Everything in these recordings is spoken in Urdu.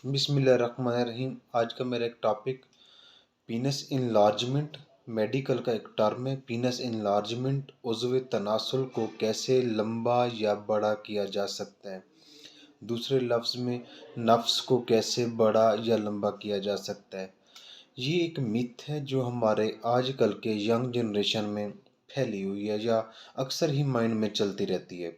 بسم اللہ الرحمن الرحیم۔ آج کا میرا ایک ٹاپک پینس انلارجمنٹ میڈیکل کا ایک ٹرم ہے۔ پینس انلارجمنٹ عضو تناسل کو کیسے لمبا یا بڑا کیا جا سکتا ہے، دوسرے لفظ میں نفس کو کیسے بڑا یا لمبا کیا جا سکتا ہے۔ یہ ایک میتھ ہے جو ہمارے آج کل کے ینگ جنریشن میں پھیلی ہوئی ہے یا اکثر ہی مائنڈ میں چلتی رہتی ہے۔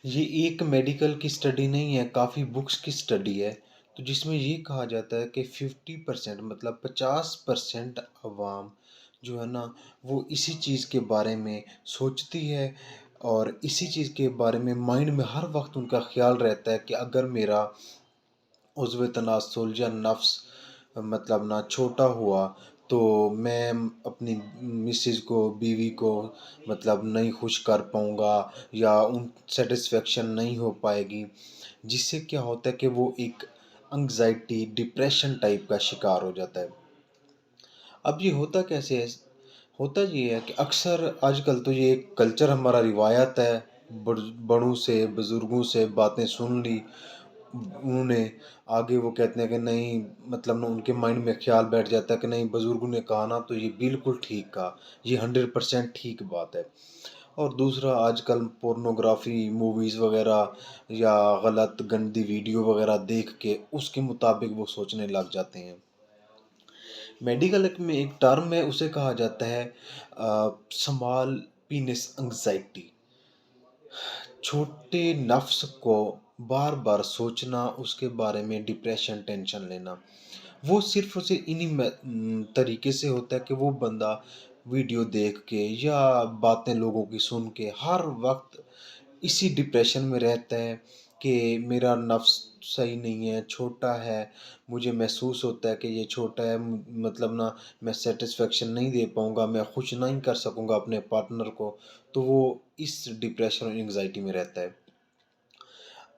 یہ ایک میڈیکل کی سٹڈی نہیں ہے، کافی بکس کی سٹڈی ہے، تو جس میں یہ کہا جاتا ہے کہ 50% مطلب 50% عوام جو ہے نا وہ اسی چیز کے بارے میں سوچتی ہے، اور اسی چیز کے بارے میں مائنڈ میں ہر وقت ان کا خیال رہتا ہے کہ اگر میرا عضو تناسل یا نفس مطلب نہ چھوٹا ہوا تو میں اپنی مسز کو، بیوی کو مطلب نہیں خوش کر پاؤں گا، یا ان سیٹسفیکشن نہیں ہو پائے گی، جس سے کیا ہوتا ہے کہ وہ ایک انگزائٹی ڈپریشن ٹائپ کا شکار ہو جاتا ہے۔ اب یہ ہوتا کیسے ہے؟ ہوتا یہ ہے کہ اکثر آج کل تو یہ ایک کلچر ہمارا روایت ہے، بڑوں سے بزرگوں سے باتیں سن لی انہوں نے، آگے وہ کہتے ہیں کہ نہیں، مطلب نا ان کے مائنڈ میں خیال بیٹھ جاتا ہے کہ نہیں، بزرگوں نے کہا نا تو یہ بالکل ٹھیک کہا، یہ 100% ٹھیک بات ہے۔ اور دوسرا، آج کل پورنوگرافی موویز وغیرہ یا غلط گندی ویڈیو وغیرہ دیکھ کے اس کے مطابق وہ سوچنے لگ جاتے ہیں۔ میڈیکل میں ایک ٹرم ہے، اسے کہا جاتا ہے سمال پینس انگزائٹی، چھوٹے نفس کو بار بار سوچنا، اس کے بارے میں ڈپریشن، ٹینشن لینا۔ وہ صرف اسے انہی طریقے سے ہوتا ہے کہ وہ بندہ ویڈیو دیکھ کے یا باتیں لوگوں کی سن کے ہر وقت اسی ڈپریشن میں رہتا ہے کہ میرا نفس صحیح نہیں ہے، چھوٹا ہے، مجھے محسوس ہوتا ہے کہ یہ چھوٹا ہے، مطلب نا میں سیٹسفیکشن نہیں دے پاؤں گا، میں خوش نہیں کر سکوں گا اپنے پارٹنر کو، تو وہ اس ڈپریشن اور انگزائٹی میں رہتا ہے۔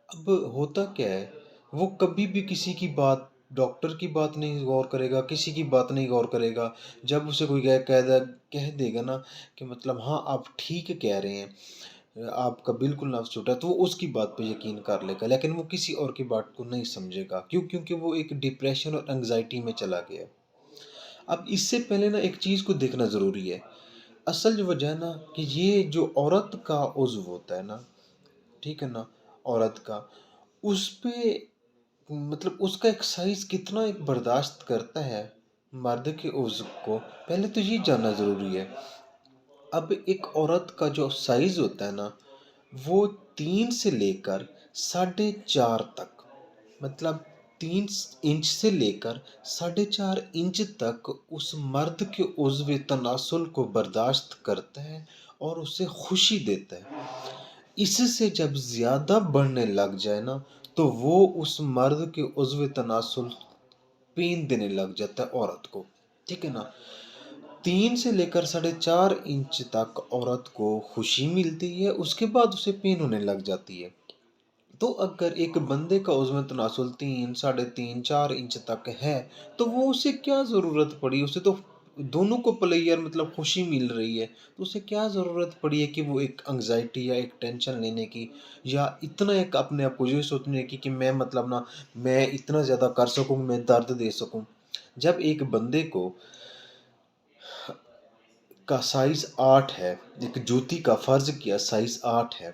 اب ہوتا کیا ہے، وہ کبھی بھی کسی کی بات، ڈاکٹر کی بات نہیں غور کرے گا، کسی کی بات نہیں غور کرے گا۔ جب اسے کوئی کہہ دے گا نا کہ مطلب ہاں آپ ٹھیک کہہ رہے ہیں، آپ کا بالکل نفس چھوٹا ہے، تو وہ اس کی بات پہ یقین کر لے گا، لیکن وہ کسی اور کی بات کو نہیں سمجھے گا۔ کیونکہ وہ ایک ڈپریشن اور انگزائٹی میں چلا گیا۔ اب اس سے پہلے نا ایک چیز کو دیکھنا ضروری ہے۔ اصل جو وجہ ہے نا کہ یہ جو عورت کا عضو ہوتا ہے نا، ٹھیک ہے نا، عورت کا، اس پہ مطلب اس کا ایک سائز کتنا ایک برداشت کرتا ہے مرد کے عضو کو، پہلے تو یہ جاننا ضروری ہے۔ اب ایک عورت کا جو سائز ہوتا ہے نا وہ 3 سے لے کر 4.5 تک، مطلب 3 انچ سے لے کر 4.5 انچ تک اس مرد کے عضو تناسل کو برداشت کرتا ہے اور اسے خوشی دیتا ہے۔ اس سے جب زیادہ بڑھنے لگ جائے نا تو وہ اس مرد کے عضو تناسل پین دینے لگ جاتا ہے عورت کو، ٹھیک ہے نا۔ 3 سے لے کر 4.5 انچ تک عورت کو خوشی ملتی ہے، اس کے بعد اسے پین ہونے لگ جاتی ہے۔ تو اگر ایک بندے کا عضو تناسل 3، 3.5، 4 انچ تک ہے تو وہ اسے کیا ضرورت پڑی، اسے تو دونوں کو پلیئر مطلب خوشی مل رہی ہے، تو اسے کیا ضرورت پڑی ہے کہ وہ ایک انگزائٹی یا ایک ٹینشن لینے کی، یا اتنا ایک اپنے آپ کو یہ سوچنے کی کہ میں مطلب نا میں اتنا زیادہ کر سکوں، میں درد دے سکوں۔ جب ایک بندے کو کا سائز 8 ہے، ایک جوتی کا فرض کیا سائز 8 ہے،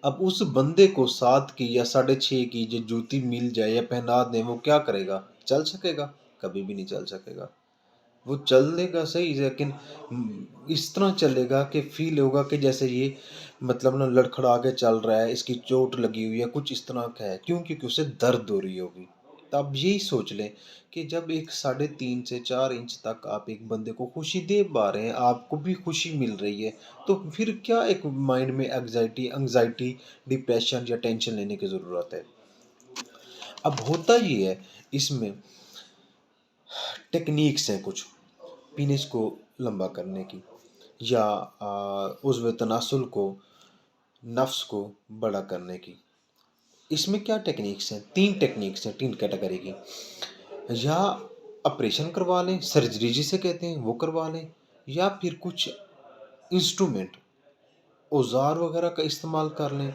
اب اس بندے کو 7 کی یا 6.5 کی جو جوتی مل جائے یا پہنا دیں، وہ کیا کرے گا؟ چل سکے گا؟ کبھی بھی نہیں چل سکے گا۔ وہ چل لے گا صحیح، لیکن اس طرح چلے گا کہ فیل ہوگا کہ جیسے یہ مطلب نا لڑکھڑا کے چل رہا ہے، اس کی چوٹ لگی ہوئی ہے، کچھ اس طرح کا ہے، کیونکہ اسے درد ہو رہی ہوگی۔ تو اب یہی سوچ لیں کہ جب ایک 3.5 سے 4 انچ تک آپ ایک بندے کو خوشی دے پا رہے ہیں، آپ کو بھی خوشی مل رہی ہے، تو پھر کیا ایک مائنڈ میں انگزائٹی، ڈپریشن یا ٹینشن لینے کی ضرورت ہے؟ اب ہوتا یہ ہے، اس میں ٹیکنیکس ہیں کچھ پینس کو لمبا کرنے کی یا عضو تناسل کو، نفس کو بڑا کرنے کی۔ اس میں کیا ٹیکنیکس ہیں؟ 3 ٹیکنیکس ہیں، 3 کیٹیگری کی۔ یا آپریشن کروا لیں، سرجری جسے کہتے ہیں وہ کروا لیں، یا پھر کچھ انسٹرومنٹ، اوزار وغیرہ کا استعمال کر لیں۔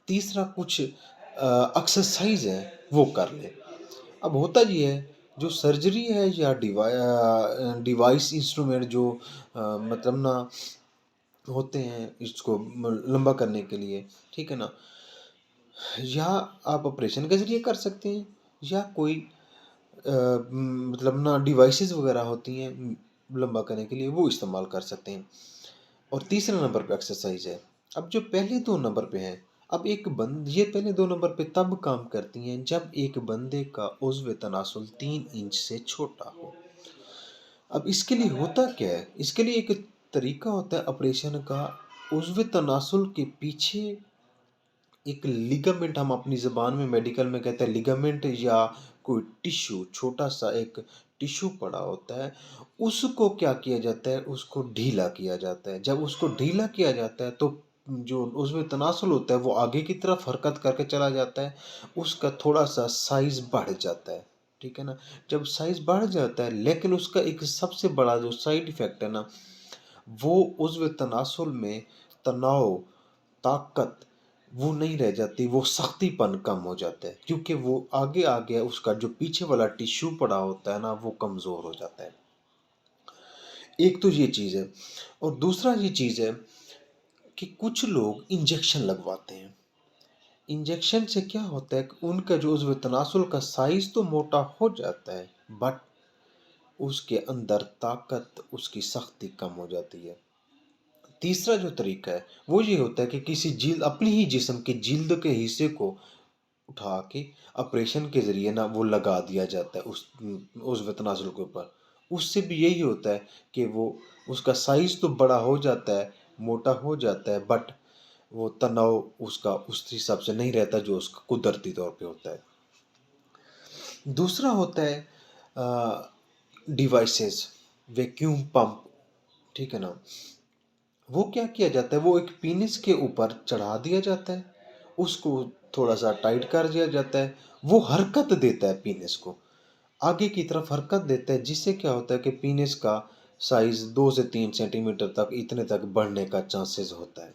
تیسرا، کچھ ایکسرسائز ہے وہ کر لے۔ اب ہوتا یہ ہے جو سرجری ہے یا ڈیوائس انسٹرومنٹ جو مطلب نا ہوتے ہیں اس کو لمبا کرنے کے لیے، ٹھیک ہے نا، یا آپ آپریشن کے ذریعے کر سکتے ہیں، یا کوئی مطلب نا ڈیوائسز وغیرہ ہوتی ہیں لمبا کرنے کے لیے، وہ استعمال کر سکتے ہیں۔ اور تیسرے نمبر پہ ایکسرسائز ہے۔ اب جو پہلے دو نمبر پہ ہیں، اب یہ پہلے دو نمبر پہ تب کام کرتی ہیں جب ایک بندے کا عضو تناسل 3 انچ سے چھوٹا ہو۔ اب اس کے لیے ہوتا کیا ہے؟ اس کے لیے ایک طریقہ ہوتا ہے آپریشن کا۔ عضو تناسل کے پیچھے ایک لیگامنٹ، ہم اپنی زبان میں میڈیکل میں کہتے ہیں لیگامنٹ، یا کوئی ٹیشو، چھوٹا سا ایک ٹیشو پڑا ہوتا ہے، اس کو کیا کیا جاتا ہے؟ اس کو ڈھیلا کیا جاتا ہے۔ جب اس کو ڈھیلا کیا جاتا ہے تو جو عضو تناسل ہوتا ہے وہ آگے کی طرف حرکت کر کے چلا جاتا ہے، اس کا تھوڑا سا سائز بڑھ جاتا ہے، ٹھیک ہے نا۔ جب سائز بڑھ جاتا ہے، لیکن اس کا ایک سب سے بڑا جو سائیڈ ایفیکٹ ہے نا، وہ عضو تناسل میں تناؤ، طاقت وہ نہیں رہ جاتی، وہ سختی پن کم ہو جاتا ہے، کیونکہ وہ آگے آگے اس کا جو پیچھے والا ٹیشو پڑا ہوتا ہے نا وہ کمزور ہو جاتا ہے۔ ایک تو یہ چیز ہے، اور دوسرا یہ چیز ہے کہ کچھ لوگ انجیکشن لگواتے ہیں۔ انجیکشن سے کیا ہوتا ہے کہ ان کا جو عضو تناسل کا سائز تو موٹا ہو جاتا ہے، بٹ اس کے اندر طاقت، اس کی سختی کم ہو جاتی ہے۔ تیسرا جو طریقہ ہے وہ یہ ہوتا ہے کہ کسی اپنی ہی جسم کے جلد کے حصے کو اٹھا کے آپریشن کے ذریعے نا وہ لگا دیا جاتا ہے اس عضو تناسل کے اوپر۔ اس سے بھی یہی ہوتا ہے کہ وہ اس کا سائز تو بڑا ہو جاتا ہے، موٹا ہو جاتا ہے، بٹ وہ تناؤ اس کا اس حساب سے نہیں رہتا جو اس کا قدرتی طور پہ ہوتا ہے۔ دوسرا ہوتا ہے ڈیوائسز، ویکیوم پمپ، ٹھیک ہے نا۔ وہ کیا کیا جاتا ہے؟ وہ ایک پینس کے اوپر چڑھا دیا جاتا ہے، اس کو تھوڑا سا ٹائٹ کر دیا جاتا ہے، وہ حرکت دیتا ہے، پینس کو آگے کی طرف حرکت دیتا ہے، جس سے کیا ہوتا ہے کہ پینس کا سائز 2 سے 3 سینٹی میٹر تک اتنے تک بڑھنے کا چانسز ہوتا ہے۔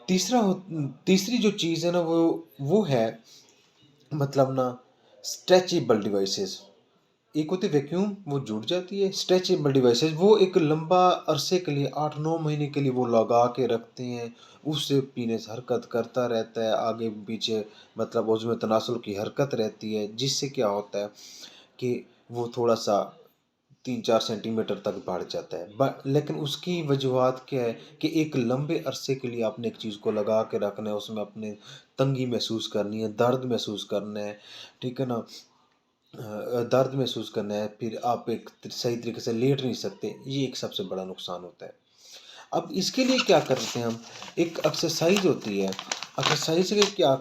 تیسری جو چیز ہے نا وہ ہے مطلب نا اسٹریچیبل ڈیوائسز۔ ایک ہوتی ویکیوم، وہ جڑ جاتی ہے۔ اسٹریچیبل ڈیوائسز وہ ایک لمبا عرصے کے لیے 8 9 مہینے کے لیے وہ لگا کے رکھتے ہیں، اس سے پینس حرکت کرتا رہتا ہے، آگے پیچھے مطلب عضو تناسل کی حرکت رہتی ہے، جس سے کیا ہوتا ہے کہ وہ تھوڑا سا 3 4 سینٹی میٹر تک بڑھ جاتا ہے۔ لیکن اس کی وجوہات کیا ہے کہ ایک لمبے عرصے کے لیے آپ نے ایک چیز کو لگا کے رکھنا ہے، اس میں اپنے تنگی محسوس کرنی ہے، درد محسوس کرنا ہے، ٹھیک ہے نا، درد محسوس کرنا ہے، پھر آپ ایک صحیح طریقے سے لیٹ نہیں سکتے، یہ ایک سب سے بڑا نقصان ہوتا ہے۔ اب اس کے لیے کیا کرتے ہیں ہم؟ ایک ایکسرسائز ہوتی ہے۔ ایکسرسائز کے کیا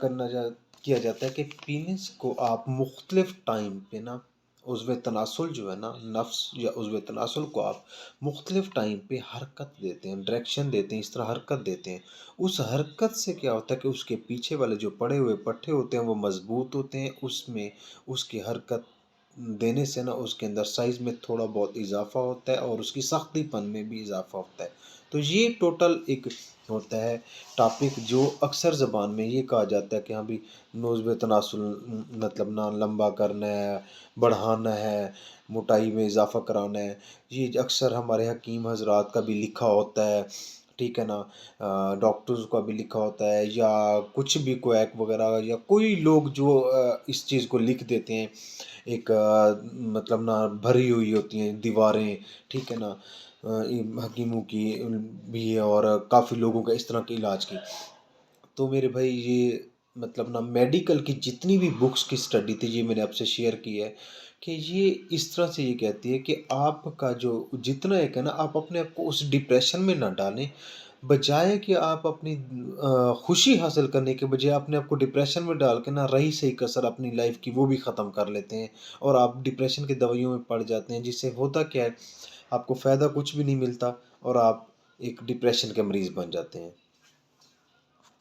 کیا جاتا ہے کہ پینس کو آپ مختلف ٹائم پہ نا، عضو تناسل جو ہے نا، نفس یا عضو تناسل کو آپ مختلف ٹائم پہ حرکت دیتے ہیں، ڈائریکشن دیتے ہیں، اس طرح حرکت دیتے ہیں۔ اس حرکت سے کیا ہوتا ہے کہ اس کے پیچھے والے جو پڑے ہوئے پٹھے ہوتے ہیں وہ مضبوط ہوتے ہیں، اس میں اس کی حرکت دینے سے نا اس کے اندر سائز میں تھوڑا بہت اضافہ ہوتا ہے، اور اس کی سختی پن میں بھی اضافہ ہوتا ہے۔ تو یہ ٹوٹل ایک ہوتا ہے ٹاپک، جو اکثر زبان میں یہ کہا جاتا ہے کہ ہاں بھی عضو تناسل مطلب نا لمبا کرنا ہے، بڑھانا ہے، موٹائی میں اضافہ کرانا ہے۔ یہ اکثر ہمارے حکیم حضرات کا بھی لکھا ہوتا ہے، ٹھیک ہے نا، ڈاکٹرز کا بھی لکھا ہوتا ہے، یا کچھ بھی کویک وغیرہ یا کوئی لوگ جو اس چیز کو لکھ دیتے ہیں، ایک مطلب نا بھری ہوئی ہوتی ہیں دیواریں، ٹھیک ہے نا، حکیموں کی بھی ہے اور کافی لوگوں کا اس طرح کے علاج کی۔ تو میرے بھائی یہ مطلب نا میڈیکل کی جتنی بھی بکس کی اسٹڈی تھی یہ میں نے آپ سے شیئر کی ہے، کہ یہ اس طرح سے یہ کہتی ہے کہ آپ کا جو جتنا ایک ہے نا، آپ اپنے آپ کو اس ڈپریشن میں نہ ڈالیں، بجائے کہ آپ اپنی خوشی حاصل کرنے کے بجائے اپنے آپ کو ڈپریشن میں ڈال کے نا رہی صحیح کسر اپنی لائف کی وہ بھی ختم کر لیتے ہیں، اور آپ ڈپریشن کی دوائیوں میں پڑ جاتے ہیں، جس سے ہوتا کیا ہے، آپ کو فائدہ کچھ بھی نہیں ملتا، اور آپ ایک ڈپریشن کے مریض بن جاتے ہیں۔